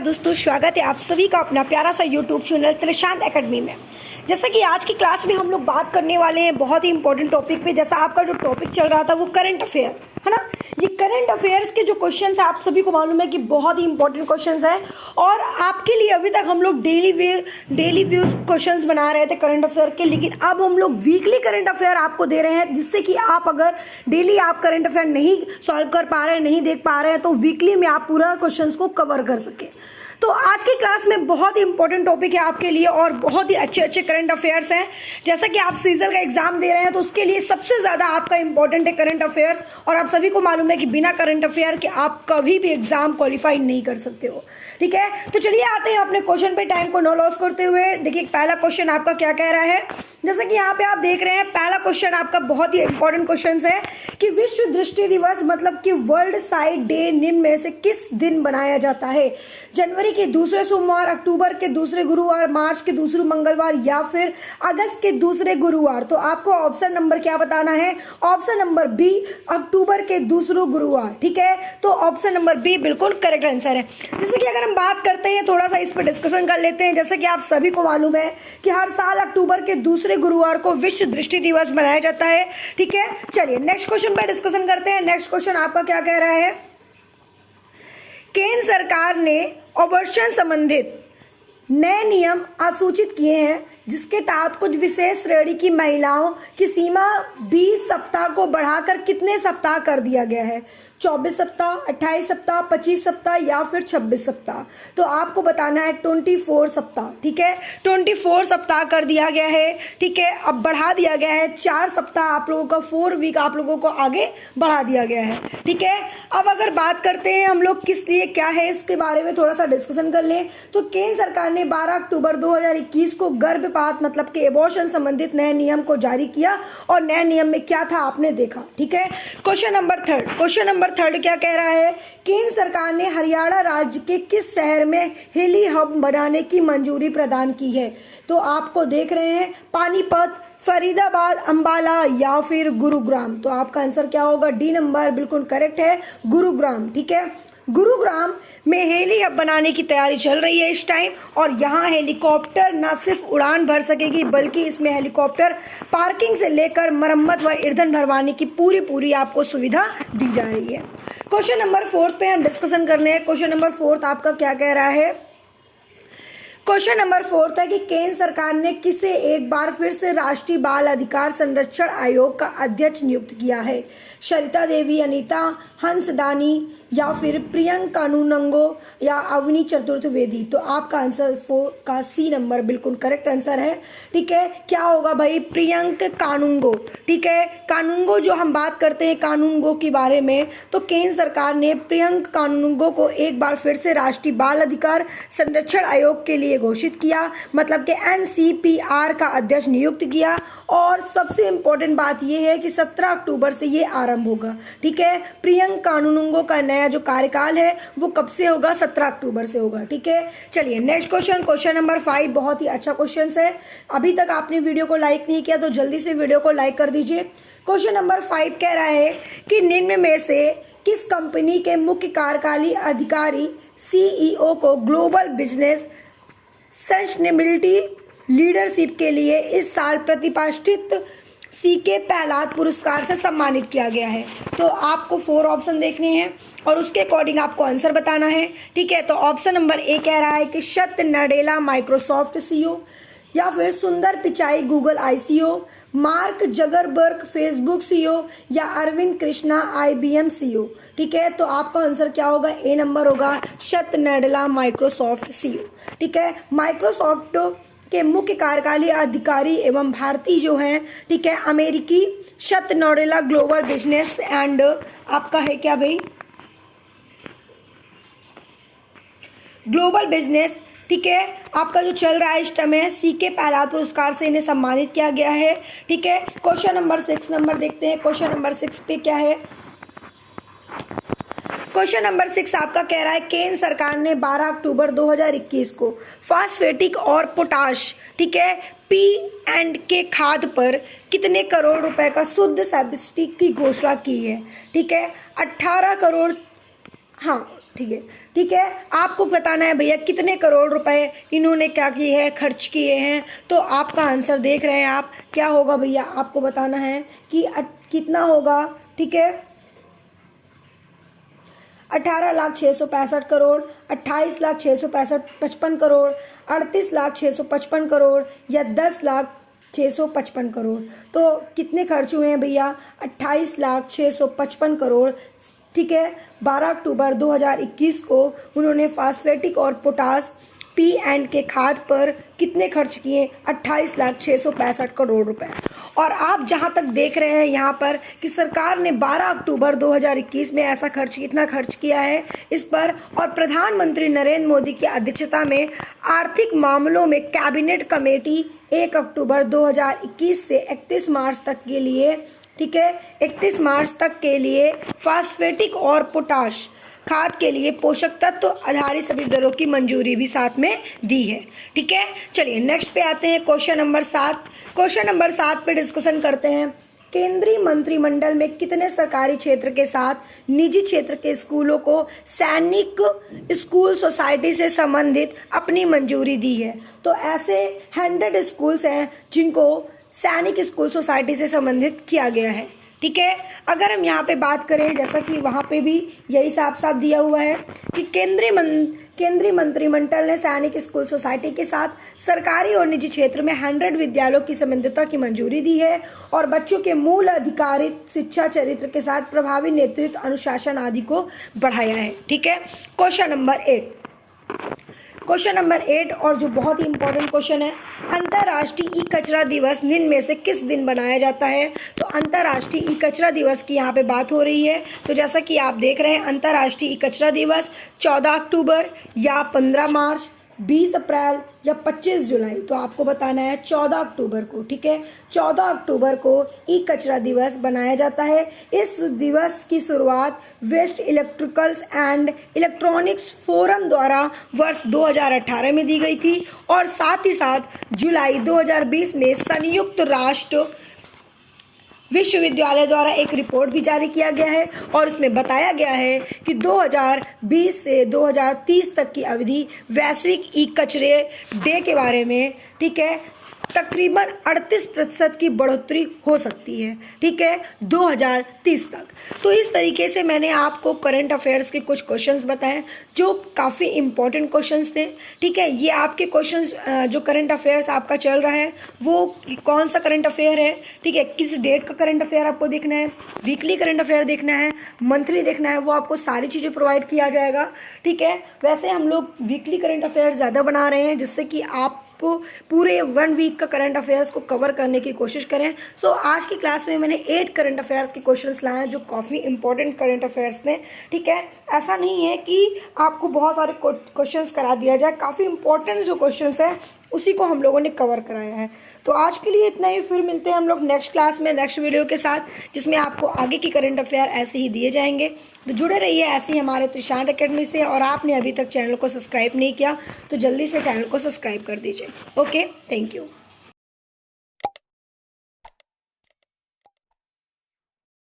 दोस्तों, स्वागत है आप सभी का अपना प्यारा सा यूट्यूब चैनल त्रिशांत एकेडमी में। जैसा कि आज की क्लास में हम लोग बात करने वाले हैं बहुत ही इंपॉर्टेंट टॉपिक पे। जैसा आपका जो टॉपिक चल रहा था वो करंट अफेयर है ना। ये करंट अफेयर्स के जो क्वेश्चंस है आप सभी को मालूम है कि बहुत ही इंपॉर्टेंट क्वेश्चंस हैं और आपके लिए अभी तक हम लोग डेली व्यू क्वेश्चंस बना रहे थे करंट अफेयर के, लेकिन अब हम लोग वीकली करंट अफेयर आपको दे रहे हैं, जिससे कि आप अगर डेली आप करंट अफेयर नहीं सॉल्व कर पा रहे हैं, नहीं देख पा रहे हैं, तो वीकली में आप पूरा क्वेश्चंस को कवर कर सके। तो आज की क्लास में बहुत ही इंपॉर्टेंट टॉपिक है आपके लिए और बहुत ही अच्छे अच्छे करंट अफेयर्स हैं। जैसा कि आप सीजन का एग्जाम दे रहे हैं तो उसके लिए सबसे ज़्यादा आपका इंपॉर्टेंट है करंट अफेयर्स, और आप सभी को मालूम है कि बिना करंट अफेयर के आप कभी भी एग्जाम क्वालिफाई नहीं कर सकते हो। ठीक है, तो चलिए आते हैं अपने क्वेश्चन पे टाइम को नो लॉस करते हुए। देखिए पहला क्वेश्चन आपका क्या कह रहा है। जैसा कि यहाँ पे आप देख रहे हैं, पहला क्वेश्चन आपका बहुत ही इंपॉर्टेंट क्वेश्चन है कि विश्व दृष्टि दिवस मतलब कि वर्ल्ड साइट डे निम्न में से किस दिन बनाया जाता है। जनवरी के दूसरे सोमवार, अक्टूबर के दूसरे गुरुवार, मार्च के दूसरे मंगलवार या फिर अगस्त के दूसरे गुरुवार। तो आपको ऑप्शन नंबर क्या बताना है। ऑप्शन नंबर बी, अक्टूबर के दूसरे गुरुवार। ठीक है, तो ऑप्शन नंबर बी बिल्कुल करेक्ट आंसर है। जैसे कि अगर हम बात करते हैं, थोड़ा सा इस पर डिस्कशन कर लेते हैं। जैसे कि आप सभी को मालूम है कि हर साल अक्टूबर के दूसरे गुरुवार को विश्व दृष्टि दिवस मनाया जाता है। ठीक है, चलिए नेक्स्ट क्वेश्चन पर डिस्कशन करते हैं। नेक्स्ट क्वेश्चन आपका क्या कह रहा है। केंद्र सरकार ने अबॉर्शन संबंधित नए नियम अधिसूचित किए हैं, जिसके तहत कुछ विशेष श्रेणी की महिलाओं की सीमा 20 सप्ताह को बढ़ाकर कितने सप्ताह कर दिया गया है। 24 सप्ताह, 28 सप्ताह, 25 सप्ताह या फिर 26 सप्ताह। तो आपको बताना है 24 सप्ताह। ठीक है, 24 सप्ताह कर दिया गया है। ठीक है, अब बढ़ा दिया गया है 4 सप्ताह आप लोगों का, 4 वीक आप लोगों को आगे बढ़ा दिया गया है। ठीक है, अब अगर बात करते हैं हम लोग किस लिए क्या है इसके बारे में थोड़ा सा डिस्कशन कर लें, तो केंद्र सरकार ने 12 अक्टूबर 2021 को गर्भपात मतलब के एबॉर्शन संबंधित नए नियम को जारी किया, और नए नियम में क्या था आपने देखा। ठीक है, क्वेश्चन नंबर थर्ड क्या कह रहा है। केंद्र सरकार ने हरियाणा राज्य के किस शहर में हेली हब बनाने की मंजूरी प्रदान की है। तो आपको देख रहे हैं पानीपत, फरीदाबाद, अंबाला या फिर गुरुग्राम। तो आपका आंसर क्या होगा। डी नंबर बिल्कुल करेक्ट है, गुरुग्राम। ठीक है, गुरुग्राम में हेली हब बनाने की तैयारी चल रही है इस टाइम, और यहाँ हेलीकॉप्टर न सिर्फ उड़ान भर सकेगी बल्कि इसमें हेलीकॉप्टर पार्किंग से लेकर मरम्मत व ईंधन भरवाने की पूरी आपको सुविधा दी जा रही है। क्वेश्चन नंबर 4 पे हम डिस्कशन करने हैं। क्वेश्चन नंबर 4 आपका क्या कह रहा है। क्वेश्चन नंबर 4 है कि केंद्र सरकार ने किसे एक बार फिर से राष्ट्रीय बाल अधिकार संरक्षण आयोग का अध्यक्ष नियुक्त किया है। सरिता देवी, अनीता हंसदानी या फिर प्रियंका कानूनगो या अवनी चतुर्वेदी। तो आपका आंसर 4 का सी नंबर बिल्कुल करेक्ट आंसर है। ठीक है, क्या होगा भाई, प्रियंका कानूनगो। ठीक है, कानूनगो जो हम बात करते हैं कानूनगो के बारे में, तो केंद्र सरकार ने प्रियंका कानूनगो को एक बार फिर से राष्ट्रीय बाल अधिकार संरक्षण आयोग के लिए घोषित किया, मतलब कि NCPR का अध्यक्ष नियुक्त किया। और सबसे इम्पोर्टेंट बात यह है कि 17 अक्टूबर से ये आरंभ होगा। ठीक है, प्रियंका कानूनगो का नया जो कार्यकाल है वो कब से होगा, 17 अक्टूबर से होगा। ठीक है, चलिए नेक्स्ट क्वेश्चन नंबर 5 बहुत ही अच्छा क्वेश्चन है। अभी तक आपने वीडियो को लाइक नहीं किया तो जल्दी से वीडियो को लाइक कर दीजिए। क्वेश्चन नंबर 5 कह रहा है कि निम्न में से किस कंपनी के मुख्य कार्यकारी अधिकारी CEO को ग्लोबल बिजनेस सस्टेनेबिलिटी लीडरशिप के लिए इस साल प्रतिष्ठित CK पहलाद पुरस्कार से सम्मानित किया गया है। तो आपको 4 ऑप्शन देखने हैं और उसके अकॉर्डिंग आपको आंसर बताना है। ठीक है, तो ऑप्शन नंबर ए कह रहा है कि सत्य नडेला माइक्रोसॉफ्ट CEO, या फिर सुंदर Pichai Google ICO, mark Zuckerberg Facebook CEO, या अरविंद कृष्णा IBM CEO। ठीक है, तो आपका आंसर क्या होगा, ए नंबर होगा, सत्य नडेला माइक्रोसॉफ्ट CEO। ठीक है, माइक्रोसॉफ्ट के मुख्य कार्यकारी अधिकारी एवं भारतीय जो हैं, ठीक है, अमेरिकी सत्य नडेला ग्लोबल बिजनेस एंड आपका है क्या भाई, ग्लोबल बिजनेस। ठीक है, आपका जो चल रहा है इस टाइम CK पहलाद पुरस्कार से इन्हें सम्मानित किया गया है। ठीक है, क्वेश्चन नंबर 6 नंबर देखते हैं। क्वेश्चन नंबर 6 पे क्या है। क्वेश्चन नंबर 6 आपका कह रहा है केंद्र सरकार ने 12 अक्टूबर 2021 को फास्फेटिक और पोटाश, ठीक है, P&K खाद पर कितने करोड़ रुपए का शुद्ध सब्सिडी की घोषणा की है। ठीक है, 18 करोड़, हाँ ठीक है। आपको बताना है भैया कितने करोड़ रुपए इन्होंने क्या किए हैं, खर्च किए हैं। तो आपका आंसर देख रहे हैं आप, क्या होगा भैया, आपको बताना है कि कितना होगा। ठीक है, 18,665 करोड़, 28,655 करोड़, 38,655 करोड़ या 10,655 करोड़। तो कितने खर्च हुए हैं भैया, 28,655 करोड़। ठीक है, 12 अक्टूबर 2021 को उन्होंने फास्फेटिक और पोटास P&K खाद पर कितने खर्च किए, 28,665 करोड़ रुपए। और आप जहां तक देख रहे हैं यहाँ पर कि सरकार ने 12 अक्टूबर 2021 में ऐसा कितना खर्च किया है इस पर, और प्रधानमंत्री नरेंद्र मोदी की अध्यक्षता में आर्थिक मामलों में कैबिनेट कमेटी 1 अक्टूबर 2021 से 31 मार्च तक के लिए, ठीक है, 31 मार्च तक के लिए फास्फेटिक और पोटाश खाद के लिए पोषक तत्व आधारित सभी दरों की मंजूरी भी साथ में दी है। ठीक है, चलिए नेक्स्ट पे आते हैं, क्वेश्चन नंबर 7। क्वेश्चन नंबर 7 पे डिस्कशन करते हैं, केंद्रीय मंत्रिमंडल में कितने सरकारी क्षेत्र के साथ निजी क्षेत्र के स्कूलों को सैनिक स्कूल सोसाइटी से संबंधित अपनी मंजूरी दी है। तो ऐसे 100 स्कूल्स हैं जिनको सैनिक स्कूल सोसाइटी से संबंधित किया गया है। ठीक है, अगर हम यहाँ पे बात करें, जैसा कि वहाँ पे भी यही साफ साफ दिया हुआ है कि केंद्रीय मंत्रिमंडल ने सैनिक स्कूल सोसाइटी के साथ सरकारी और निजी क्षेत्र में 100 विद्यालयों की संबद्धता की मंजूरी दी है और बच्चों के मूल अधिकारित शिक्षा चरित्र के साथ प्रभावी नेतृत्व, अनुशासन आदि को बढ़ाया है। ठीक है, क्वेश्चन नंबर 8 और जो बहुत ही इंपॉर्टेंट क्वेश्चन है, अंतर्राष्ट्रीय ई कचरा दिवस निम्न में से किस दिन बनाया जाता है। तो अंतर्राष्ट्रीय ई कचरा दिवस की यहाँ पे बात हो रही है। तो जैसा कि आप देख रहे हैं, अंतर्राष्ट्रीय ई कचरा दिवस 14 अक्टूबर या 15 मार्च, 20 अप्रैल या 25 जुलाई। तो आपको बताना है 14 अक्टूबर को। ठीक है, 14 अक्टूबर को ई कचरा दिवस बनाया जाता है। इस दिवस की शुरुआत waste electricals and electronics forum द्वारा वर्ष 2018 में दी गई थी और साथ ही साथ जुलाई 2020 में संयुक्त राष्ट्र विश्वविद्यालय द्वारा एक रिपोर्ट भी जारी किया गया है और उसमें बताया गया है कि 2020 से 2030 तक की अवधि वैश्विक ई कचरे डे के बारे में, ठीक है, तकरीबन 38% की बढ़ोतरी हो सकती है। ठीक है, 2030 तक। तो इस तरीके से मैंने आपको करंट अफेयर्स के कुछ क्वेश्चंस बताए जो काफ़ी इंपॉर्टेंट क्वेश्चंस थे। ठीक है, ये आपके क्वेश्चंस जो करंट अफेयर्स आपका चल रहा है वो कौन सा करंट अफेयर है, ठीक है, किस डेट का करंट अफेयर आपको देखना है, वीकली करंट अफेयर देखना है, मंथली देखना है, वो आपको सारी चीज़ें प्रोवाइड किया जाएगा। ठीक है, वैसे हम लोग वीकली करंट अफेयर ज़्यादा बना रहे हैं जिससे कि आप पूरे 1 वीक का करंट अफेयर्स को कवर करने की कोशिश करें। सो आज की क्लास में मैंने 8 करंट अफेयर्स के क्वेश्चंस लाए हैं जो काफ़ी इंपॉर्टेंट करंट अफेयर्स थे। ठीक है, ऐसा नहीं है कि आपको बहुत सारे क्वेश्चंस करा दिया जाए, काफ़ी इंपॉर्टेंट जो क्वेश्चंस है उसी को हम लोगों ने कवर कराया है। तो आज के लिए इतना ही, फिर मिलते हैं हम लोग नेक्स्ट क्लास में नेक्स्ट वीडियो के साथ जिसमें आपको आगे की करंट अफेयर ऐसे ही दिए जाएंगे। तो जुड़े रहिए ऐसे ही हमारे त्रिशांत एकेडमी से, और आपने अभी तक चैनल को सब्सक्राइब नहीं किया तो जल्दी से चैनल को सब्सक्राइब कर दीजिए। Okay, thank you.